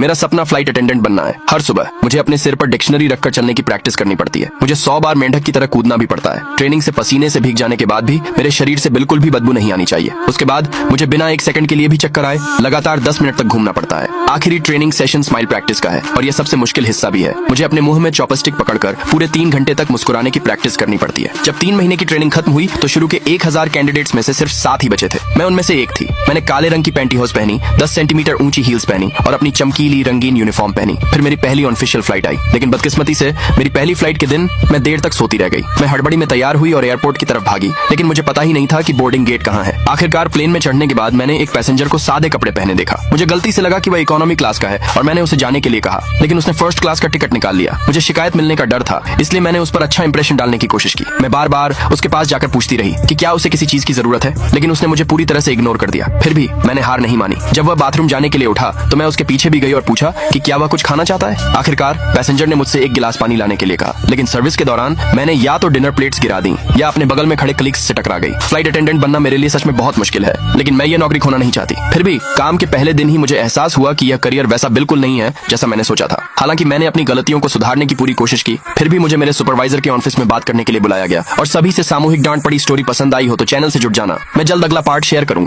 मेरा सपना flight attendant बनना है। हर सुबह मुझे अपने सिर पर डिक्शनरी रखकर चलने की प्रैक्टिस करनी पड़ती है। मुझे 100 बार मेंढक की तरह कूदना भी पड़ता है। ट्रेनिंग से पसीने से भीग जाने के बाद भी मेरे शरीर से बिल्कुल भी बदबू नहीं आनी चाहिए। उसके बाद मुझे बिना 1 सेकंड के लिए भी चक्कर आए लगातार 10 मिनट तक घूमना पड़ता है। आखिरी ट्रेनिंग सेशन स्माइल प्रैक्टिस का है और यह सबसे मुश्किल हिस्सा भी है। मुझे अपने मुंह में चॉपस्टिक पकड़कर पूरे 3 घंटे तक मुस्कुराने की प्रैक्टिस करनी पड़ती है। जब 3 महीने की ट्रेनिंग खत्म हुई तो शुरू के 1000 कैंडिडेट्स में से सिर्फ 7 ही बचे थे। मैं उनमें से एक थी। मैंने काले रंग की पैंटीहोज पहनी, 10 सेंटीमीटर ऊंची हील्स पहनी और अपनी चमकीली रंगीन यूनिफॉर्म पहनी। फिर मेरी पहली ऑफिशियल फ्लाइट आई। लेकिन बदकिस्मती से मेरी पहली फ्लाइट के दिन मैं देर तक सोती रह गई। मैं हड़बड़ी में तैयार हुई और एयरपोर्ट की तरफ भागी, लेकिन मुझे पता ही नहीं था कि बोर्डिंग गेट कहाँ है। आखिरकार प्लेन में चढ़ने के बाद मैंने एक पैसेंजर को सादे कपड़े पहने देखा। मुझे गलती से लगा कि वह इकोनॉमी क्लास का है और मैंने उसे जाने के लिए कहा, लेकिन उसने फर्स्ट क्लास का टिकट निकाल लिया। मुझे शिकायत मिलने का डर था, इसलिए मैंने उस पर अच्छा इंप्रेशन डालने की कोशिश की। मैं बार बार उसके पास जाकर पूछती रही कि क्या उसे किसी चीज की जरूरत है, लेकिन उसने मुझे पूरी तरह से इग्नोर कर दिया। फिर भी मैंने हार नहीं मानी। जब वह बाथरूम जाने के लिए उठा तो मैं उसके पीछे भी गई और पूछा कि क्या वह कुछ खाना चाहता है। आखिरकार पैसेंजर ने मुझसे 1 गिलास पानी लाने के लिए कहा, लेकिन सर्विस के दौरान मैंने या तो डिनर प्लेट्स गिरा दी या अपने बगल में खड़े कलीग्स से टकरा गई। फ्लाइट अटेंडेंट बनना मेरे लिए सच में बहुत मुश्किल है, लेकिन मैं ये नौकरी खोना नहीं चाहती। फिर भी काम के पहले दिन ही मुझे एहसास हुआ कि यह करियर वैसा बिल्कुल नहीं है जैसा मैंने सोचा था। हालांकि मैंने अपनी गलतियों को सुधारने की पूरी कोशिश की, फिर भी मुझे मेरे सुपरवाइजर के ऑफिस में बात करने के लिए बुलाया गया और सभी से सामूहिक डांट पड़ी स्टोरी पसंद आई हो तो चैनल से जुड़ जाना। मैं जल्द अगला पार्ट शेयर करूंगा।